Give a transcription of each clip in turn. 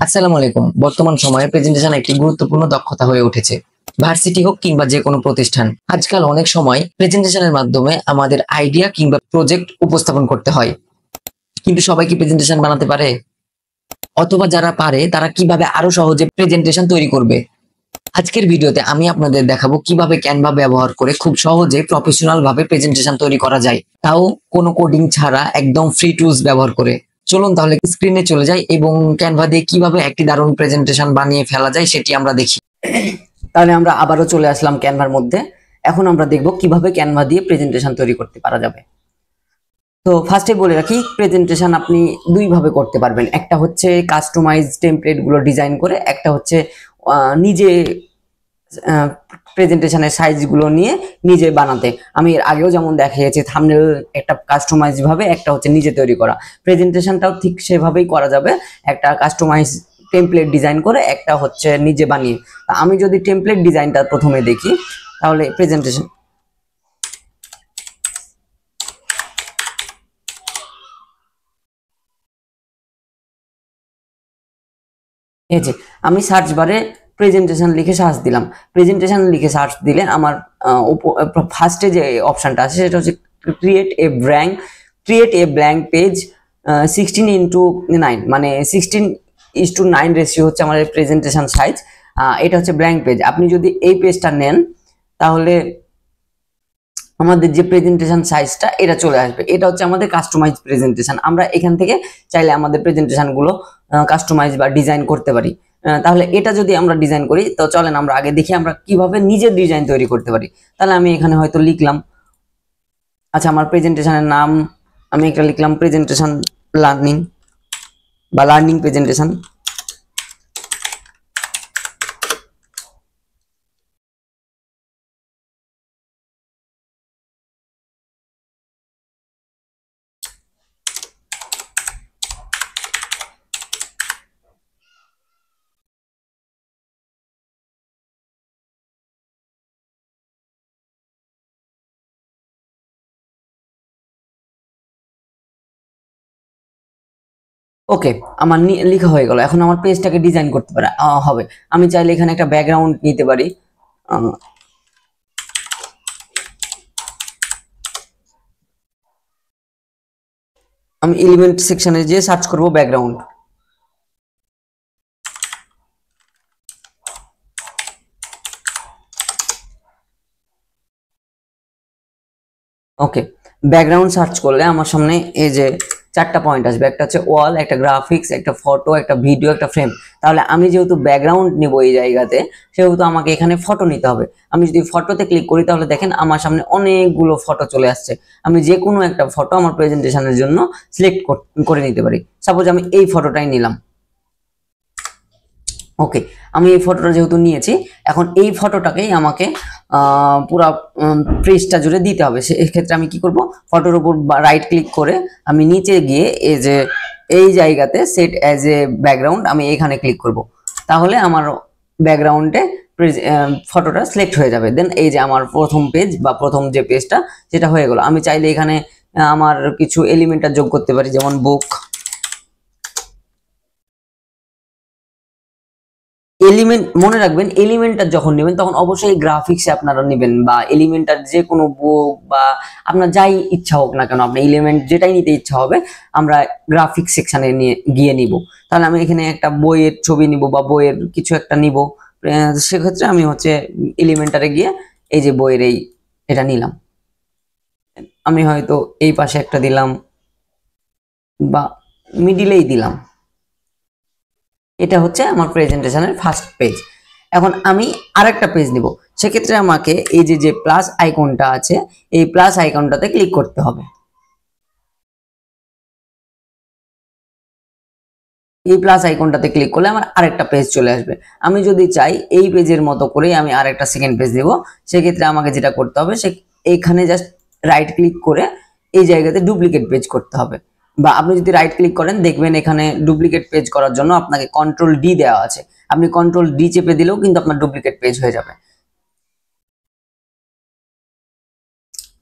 আসসালামু আলাইকুম। বর্তমান সময়ে প্রেজেন্টেশন একটি গুরুত্বপূর্ণ দক্ষতা হয়ে উঠেছে। ভার্সিটি হোক কিংবা যে কোনো প্রতিষ্ঠান, আজকাল অনেক সময় প্রেজেন্টেশনের মাধ্যমে আমাদের আইডিয়া কিংবা প্রজেক্ট উপস্থাপন করতে হয়। কিন্তু সবাই কি প্রেজেন্টেশন বানাতে পারে? অথবা যারা পারে তারা কিভাবে আরো সহজে প্রেজেন্টেশন তৈরি করবে? আজকের ভিডিওতে আমি আপনাদের দেখাবো কিভাবে ক্যানভা ব্যবহার করে খুব সহজে প্রফেশনাল ভাবে প্রেজেন্টেশন তৈরি করা যায়, তাও কোনো কোডিং ছাড়া একদম ফ্রি টুলস ব্যবহার করে। চলুন তাহলে স্ক্রিনে চলে যাই এবং ক্যানভা দিয়ে কিভাবে একটি দারুণ প্রেজেন্টেশন বানিয়ে ফেলা যায় সেটি আমরা দেখি। তাহলে আমরা আবারও চলে আসলাম ক্যানভার মধ্যে। এখন আমরা দেখব কিভাবে ক্যানভা দিয়ে প্রেজেন্টেশন তৈরি করতে পারা যাবে। তো ফার্স্টে বলে রাখি, প্রেজেন্টেশন আপনি দুই ভাবে করতে পারবেন। একটা হচ্ছে কাস্টমাইজ টেমপ্লেট গুলো ডিজাইন করে, একটা হচ্ছে নিজে প্রেজেন্টেশনের সাইজগুলো নিয়ে নিজে বানাতে। আমি এর আগেও যেমন দেখিয়েছি, থাম্বনেল একটা কাস্টমাইজ ভাবে, একটা হচ্ছে নিজে তৈরি করা। প্রেজেন্টেশনটাও ঠিক সেভাবেই করা যাবে, একটা কাস্টমাইজ টেমপ্লেট ডিজাইন করে, একটা হচ্ছে নিজে বানিয়ে। আমি যদি টেমপ্লেট ডিজাইনটা প্রথমে দেখি, তাহলে প্রেজেন্টেশন এই যে আমি সার্চ বারে প্রেজেন্টেশন লিখে সার্চ দিলাম। প্রেজেন্টেশন লিখে সার্চ দিলে আমার ফার্স্টে যে অপশনটা আছে সেটা হচ্ছে ক্রিয়েট এ ব্ল্যাঙ্ক পেজ 16:9, মানে 16:9 রেশিও হচ্ছে আমাদের প্রেজেন্টেশন সাইজ। এটা হচ্ছে ব্ল্যাঙ্ক পেজ। আপনি যদি এই পেজটা নেন তাহলে আমাদের যে প্রেজেন্টেশন সাইজটা এটা চলে আসবে। এটা হচ্ছে আমাদের কাস্টমাইজ প্রেজেন্টেশন। আমরা এখান থেকে চাইলে আমাদের প্রেজেন্টেশন গুলো কাস্টমাইজ বা ডিজাইন করতে পারি। তাহলে এটা যদি আমরা ডিজাইন করি, তো চলেন আমরা আগে দেখি আমরা কিভাবে নিজের ডিজাইন তৈরি করতে পারি। তাহলে আমি এখানে হয়তো লিখলাম, আচ্ছা আমার প্রেজেন্টেশনের নাম আমি একটা লিখলাম প্রেজেন্টেশন লার্নিং বা লার্নিং প্রেজেন্টেশন। ওকে, আমার লেখা হয়ে গেল। এখন আমার পেজটাকে ডিজাইন করতে পারে হবে। আমি চাইলে এখানে একটা ব্যাকগ্রাউন্ড নিতে পারি। আমি এলিমেন্ট সেকশনে গিয়ে সার্চ করব ব্যাকগ্রাউন্ড। ওকে, ব্যাকগ্রাউন্ড সার্চ করলে আমার সামনে এই যে চারটা পয়েন্ট আসবে। একটা হচ্ছে ওয়াল, একটা গ্রাফিক্স, একটা ফটো, একটা ভিডিও, একটা ফ্রেম। তাহলে আমি যেহেতু ব্যাকগ্রাউন্ড নিব এই জায়গাতে, সেহেতু আমাকে এখানে ফটো নিতে হবে। আমি যদি ফটোতে ক্লিক করি তাহলে দেখেন আমার সামনে অনেকগুলো ফটো চলে আসছে। আমি যে কোনো একটা ফটো আমার প্রেজেন্টেশনের জন্য সিলেক্ট করে নিতে পারি। সাপোজ আমি এই ফটোটাই নিলাম। ওকে, আমি এই ফটোটা যেহেতু নিয়েছি, এখন এই ফটোটাকেই আমাকে পুরো পেজটা জুড়ে দিতে হবে। সেক্ষেত্রে আমি কি করব, ফটোর উপর রাইট ক্লিক করে আমি নিচে গিয়ে এই যে এই জায়গাতে সেট অ্যাজ এ ব্যাকগ্রাউন্ড আমি এখানে ক্লিক করব। তাহলে আমার ব্যাকগ্রাউন্ডে ফটোটা সিলেক্ট হয়ে যাবে। দেন এই যে আমার প্রথম পেজ বা প্রথম যে পেজটা সেটা হয়ে গেল। আমি চাইলে এখানে আমার কিছু এলিমেন্টটা যোগ করতে পারি, যেমন বুক। এলিমেন্ট মনে রাখবেন, এলিমেন্টটা যখন নেবেন তখন অবশ্যই গ্রাফিক্সে আপনারা নেবেন, বা এলিমেন্টটার যে কোনো বুক বা আপনার যাই ইচ্ছা হোক না কেন, আপনি এলিমেন্ট যেটাই নিতে ইচ্ছা হবে আমরা গ্রাফিক্স সেকশনে নিয়ে গিয়ে নিব। তাহলে আমি এখানে একটা বইয়ের ছবি নিব বা বইয়ের কিছু একটা নিব। সেক্ষেত্রে আমি হচ্ছে এলিমেন্টারে গিয়ে এই যে বইয়ের এটা নিলাম। আমি হয়তো এই পাশে একটা দিলাম বা মিডিলেই দিলাম। এটা হচ্ছে আমার প্রেজেন্টেশনের ফার্স্ট পেজ। এখন আমি আরেকটা পেজ নিব। সেক্ষেত্রে আমাকে এই যে প্লাস আইকনটা আছে, এই প্লাস আইকনটাতে ক্লিক করতে হবে। এই প্লাস আইকনটাতে ক্লিক করলে আমার আরেকটা পেজ চলে আসবে। আমি যদি চাই এই পেজের মতো করে আমি আরেকটা সেকেন্ড পেজ দেব, সেক্ষেত্রে আমাকে যেটা করতে হবে, সে এইখানে জাস্ট রাইট ক্লিক করে এই জায়গাতে ডুপ্লিকেট পেজ করতে হবে। বা আপনি যদি রাইট ক্লিক করেন দেখবেন এখানে ডুপ্লিকেট পেজ করার জন্য আপনাকে কন্ট্রোল ডি দেওয়া আছে। আপনি কন্ট্রোল ডি চেপে দিলেও কিন্তু আপনার ডুপ্লিকেট পেজ হয়ে যাবে।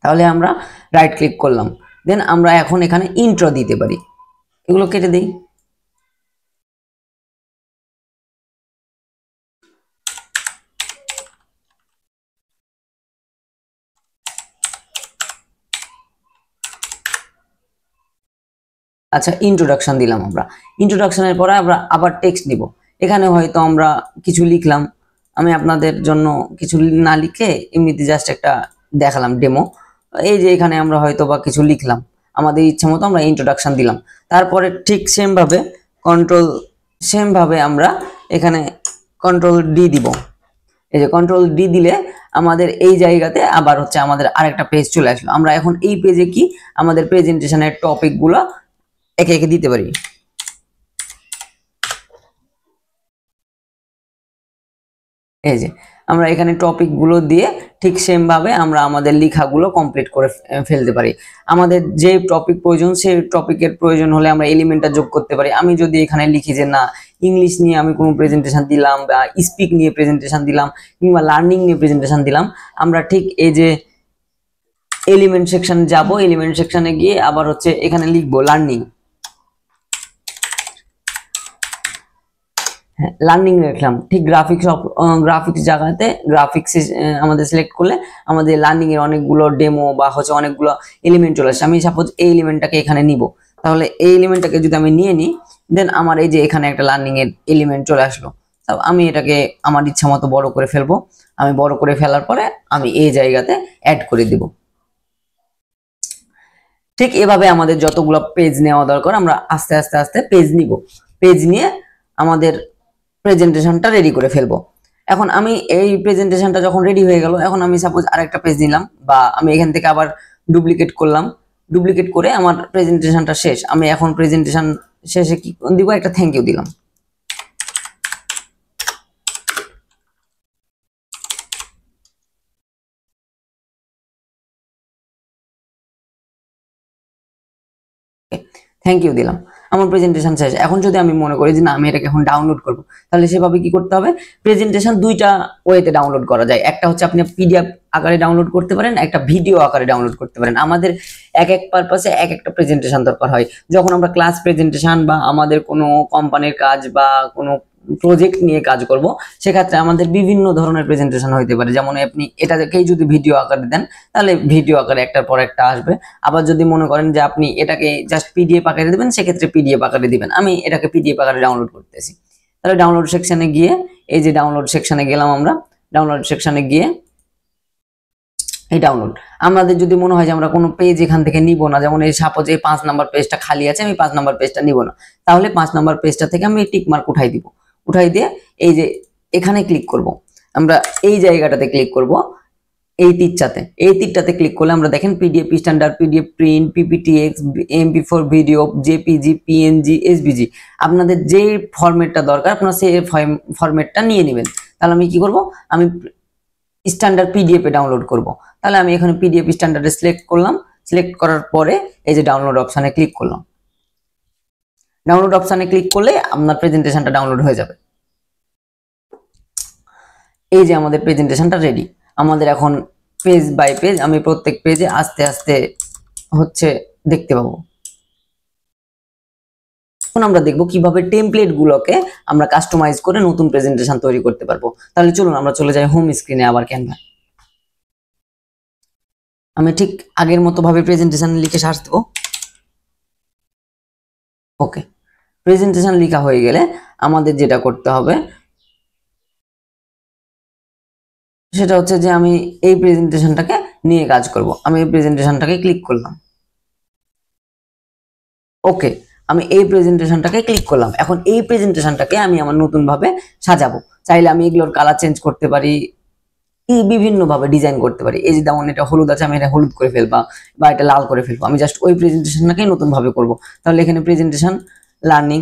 তাহলে আমরা রাইট ক্লিক করলাম, দেন আমরা এখন এখানে ইন্ট্রো দিতে পারি। এগুলো কেটে দিই। আচ্ছা, ইন্ট্রোডাকশন দিলাম। আমরা ইন্ট্রোডাকশনের পরে আমরা আবার টেক্সট নিব। এখানে হয়তো আমরা কিছু লিখলাম, আমি আপনাদের জন্য কিছু না লিখে এমনিতে জাস্ট একটা দেখালাম ডেমো। এই যে এখানে আমরা হয়তো বা কিছু লিখলাম, আমাদের ইচ্ছা মতো আমরা ইন্ট্রোডাকশন দিলাম। তারপরে ঠিক সেম ভাবে আমরা এখানে কন্ট্রোল ডি দিব। এই যে কন্ট্রোল ডি দিলে আমাদের এই জায়গাতে আবার হচ্ছে আমাদের আরেকটা পেজ চলে আসলো। আমরা এখন এই পেজে কি আমাদের প্রেজেন্টেশনের টপিকগুলো একে একে দিতে পারি। এই যে আমরা এখানে টপিক গুলো দিয়ে ঠিক সেম ভাবে আমরা আমাদের লেখাগুলো কমপ্লিট করে ফেলতে পারি। আমাদের যে টপিক প্রয়োজন সেই টপিকের প্রয়োজন হলে আমরা এলিমেন্টটা যোগ করতে পারি। আমি যদি এখানে লিখি যে না, ইংলিশ নিয়ে আমি কোনো প্রেজেন্টেশন দিলাম বা স্পিক নিয়ে প্রেজেন্টেশন দিলাম কিংবা লার্নিং নিয়ে প্রেজেন্টেশন দিলাম, আমরা ঠিক এই যে এলিমেন্ট সেকশন যাব, এলিমেন্ট সেকশনে গিয়ে আবার হচ্ছে এখানে লিখবো লার্নিং। লার্নিং লিখলাম, ঠিক গ্রাফিক্স জায়গাতে গ্রাফিক্স আমাদের সিলেক্ট করলে আমাদের লার্নিং এর অনেকগুলো ডেমো বা হচ্ছে অনেকগুলো এলিমেন্ট চলে আসে। আমি সাপোজ এই এলিমেন্টটাকে এখানে নিব, তাহলে এই এলিমেন্টটাকে যদি আমি নিয়ে নিই, দেন আমার এই যে এখানে একটা লার্নিং এর এলিমেন্ট চলে আসলো। তো আমি এটাকে আমার ইচ্ছা মতো বড় করে ফেলবো। আমি বড় করে ফেলার পরে আমি এই জায়গাতে অ্যাড করে দিব। ঠিক এভাবে আমাদের যতগুলো পেজ নেওয়া দরকার আমরা আস্তে আস্তে আস্তে পেজ নিব। পেজ নিয়ে আমাদের প্রেজেন্টেশনটা রেডি করে ফেলবো। এখন আমি এই প্রেজেন্টেশনটা যখন রেডি হয়ে গেল, এখন আমি সাপোজ আরেকটা পেজ নিলাম বা আমি এখান থেকে আবার ডুপ্লিকেট করলাম। ডুপ্লিকেট করে আমার প্রেজেন্টেশনটা শেষ। আমি এখন প্রেজেন্টেশন শেষে কি দিব, একটা থ্যাংক ইউ দিলাম। থ্যাংক ইউ দিলাম, আমার প্রেজেন্টেশন শেষ। এখন যদি আমি মনে করি যে না, আমি এটাকে এখন ডাউনলোড করব, তাহলে সেভাবে কি করতে হবে, প্রেজেন্টেশন দুইটা ওয়েতে ডাউনলোড করা যায়। একটা হচ্ছে আপনি পিডিএফ আকারে ডাউনলোড করতে পারেন, একটা ভিডিও আকারে ডাউনলোড করতে পারেন। আমাদের এক এক পারপাসে এক একটা প্রেজেন্টেশন দরকার হয়। যখন আমরা ক্লাস প্রেজেন্টেশন বা আমাদের কোনো কোম্পানির কাজ বা কোনো প্রজেক্ট নিয়ে কাজ করব, সেক্ষেত্রে আমাদের বিভিন্ন ধরনের প্রেজেন্টেশন হইতে পারে। যেমন আপনি এটাকেই যদি ভিডিও আকারে দেন, তাহলে ভিডিও আকারে একটার পর একটা আসবে। আবার যদি মনে করেন যে আপনি এটাকে জাস্ট পিডিএফ আকারে দিবেন, সেক্ষেত্রে পিডিএফ আকারে দিবেন। আমি এটাকে পিডিএফ আকারে ডাউনলোড করতেছি। তাহলে ডাউনলোড সেকশনে গিয়ে, এই যে ডাউনলোড সেকশনে গেলাম, আমরা ডাউনলোড সেকশনে গিয়ে এই ডাউনলোড, আমাদের যদি মনে হয় যে আমরা কোনো পেজ এখান থেকে নিব না, যেমন এই সাপোজ এই 5 নাম্বার পেজটা খালি আছে, আমি 5 নাম্বার পেজটা নিব না, তাহলে 5 নাম্বার পেজটা থেকে আমি টিক মার্ক উঠাই দিব। উঠাই দিয়ে এই যে এখানে ক্লিক করব, আমরা এই জায়গাটাতে ক্লিক করব, এই তীরটাতে ক্লিক করলে আমরা দেখেন PDF standard, PDF print, PPTX, MP4 video, JPG, PNG, SVG, আপনাদের যে ফরম্যাটটা দরকার আপনারা সেই ফরম্যাটটা নিয়ে নেবেন। তাহলে আমি কি করব, আমি স্ট্যান্ডার্ড পিডিএফ এ ডাউনলোড করব। তাহলে আমি এখানে পিডিএফ স্ট্যান্ডার্ডে সিলেক্ট করলাম। সিলেক্ট করার পরে এই যে ডাউনলোড অপশনে ক্লিক করলাম। ডাউনলোড অপশনে ক্লিক করলে আপনার প্রেজেন্টেশনটা ডাউনলোড হয়ে যাবে। এই যে আমাদের প্রেজেন্টেশনটা রেডি। আমাদের এখন পেজ বাই পেজ আমি প্রত্যেক পেজে আস্তে আস্তে হচ্ছে দেখতে পাবো। এখন আমরা দেখবো কিভাবে টেমপ্লেট গুলোকে আমরা কাস্টমাইজ করে নতুন প্রেজেন্টেশন তৈরি করতে পারবো। তাহলে চলুন আমরা চলে যাই হোম স্ক্রিনে, আবার ক্যানভা। আমি ঠিক আগের মতো ভাবে প্রেজেন্টেশন লিখে সার্চ দেবো। ওকে, প্রেজেন্টেশন লেখা হয়ে গেলে আমাদের যেটা করতে হবে সেটা হচ্ছে যে আমি এই প্রেজেন্টেশনটাকে নিয়ে কাজ করব। আমি এই প্রেজেন্টেশনটাকে ক্লিক করলাম। ওকে, আমি এই প্রেজেন্টেশনটাকে ক্লিক করলাম। এখন এই প্রেজেন্টেশনটাকে আমি আমার নতুন ভাবে সাজাবো। চাইলে আমি এগুলোর কালার চেঞ্জ করতে পারি, বিভিন্ন ভাবে ডিজাইন করতে পারি। এই যে যেমন এটা হলুদ আছে, আমি এটা হলুদ করে ফেলবা বা এটা লাল করে ফেলবো। আমি জাস্ট ওই প্রেজেন্টেশনটাকে নতুন ভাবে করব। তাহলে এখানে প্রেজেন্টেশন লার্নিং,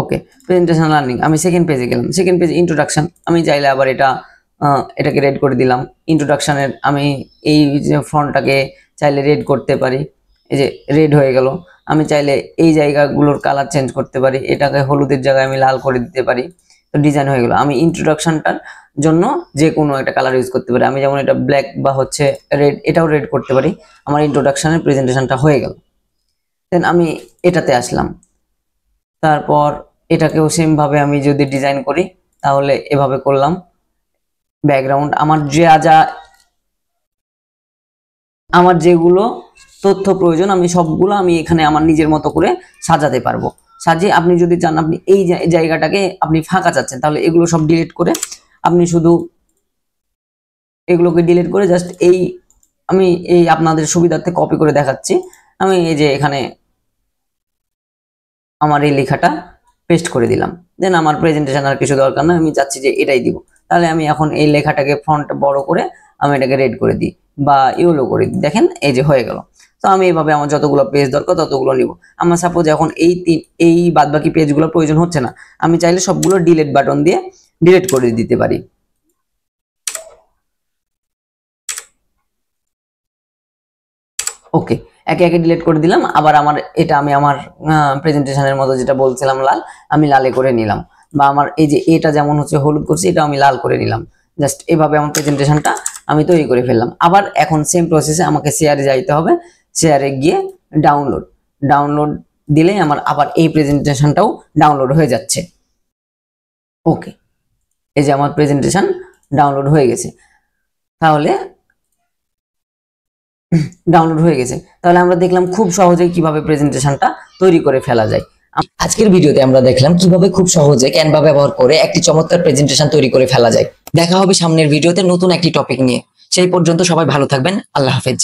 ওকে, প্রেজেন্টেশন লার্নিং, আমি সেকেন্ড পেজে গেলাম। সেকেন্ড পেজ ইন্ট্রোডাকশন, আমি চাইলে আবার এটাকে রেড করে দিলাম। ইন্ট্রোডাকশনের আমি এই যে ফন্টটাকে চাইলে রেড করতে পারি, এই যে রেড হয়ে গেল। আমি চাইলে এই জায়গাগুলোর কালার চেঞ্জ করতে পারি, এটাকে হলুদের জায়গায় আমি লাল করে দিতে পারি। তো ডিজাইন হয়ে গেল। আমি ইন্ট্রোডাকশনটার জন্য যে কোনো একটা কালার ইউজ করতে পারি। আমি যেমন এটা ব্ল্যাক বা হচ্ছে রেড, এটাও রেড করতে পারি। আমার ইন্ট্রোডাকশনের প্রেজেন্টেশনটা হয়ে গেল। দেন আমি এটাতে আসলাম। তারপর এটাকেও সেম ভাবে আমি যদি ডিজাইন করি, তাহলে এভাবে করলাম। ব্যাকগ্রাউন্ড আমার যেগুলো তথ্য প্রয়োজন আমি সবগুলো আমি এখানে আমার নিজের মতো করে সাজাতে পারবো। সাজিয়ে আপনি যদি চান আপনি এই জায়গাটাকে আপনি ফাঁকা চাচ্ছেন, তাহলে এগুলো সব ডিলিট করে আপনি শুধু এগুলোকে ডিলিট করে জাস্ট আমি এই আপনাদের সুবিধার্থে কপি করে দেখাচ্ছি। আমি এই যে এখানে আমার এই লেখাটা পেস্ট করে দিলাম, দেন আমার প্রেজেন্টেশন আর কিছু দরকার না, আমি চাচ্ছি যে এটাই দিব। তাহলে আমি এখন এই লেখাটাকে ফন্ট বড় করে আমি এটাকে রেড করে দিই বা ইয়েলো করে দিই, দেখেন এই যে হয়ে গেল। তো আমি এইভাবে আমার যতগুলো পেজ দরকার ততগুলো নিব। আমার সাপোজ এখন এই বাদবাকি পেজগুলো প্রয়োজন হচ্ছে না, আমি চাইলে সবগুলো ডিলিট বাটন দিয়ে ডিলিট করে দিতে পারি। ওকে, একে একে ডিলিট করে দিলাম। আবার আমি আমার প্রেজেন্টেশনের মতো যেটা বলছিলাম লাল, আমি লালে করে নিলাম, বা আমার এই যে এটা যেমন হচ্ছে হলুদ করছি এটা আমি লাল করে নিলাম। জাস্ট এভাবে আমার প্রেজেন্টেশনটা আমি তৈরি করে ফেললাম। আবার এখন সেম প্রসেসে আমাকে শেয়ারে যাইতে হবে, শেয়ারে গিয়ে ডাউনলোড দিলেই আমার আবার এই প্রেজেন্টেশনটাও ডাউনলোড হয়ে যাচ্ছে। ওকে, এই যে আমার প্রেজেন্টেশন ডাউনলোড হয়ে গেছে। তাহলে আমরা দেখলাম খুব সহজেই কিভাবে প্রেজেন্টেশনটা তৈরি করে ফেলা যায়। আজকের ভিডিওতে আমরা দেখলাম কিভাবে খুব সহজে ক্যানভা ব্যবহার করে একটি চমৎকার প্রেজেন্টেশন তৈরি করে ফেলা যায়। দেখা হবে সামনের ভিডিওতে নতুন একটি টপিক নিয়ে। সেই পর্যন্ত সবাই ভালো থাকবেন। আল্লাহ হাফেজ।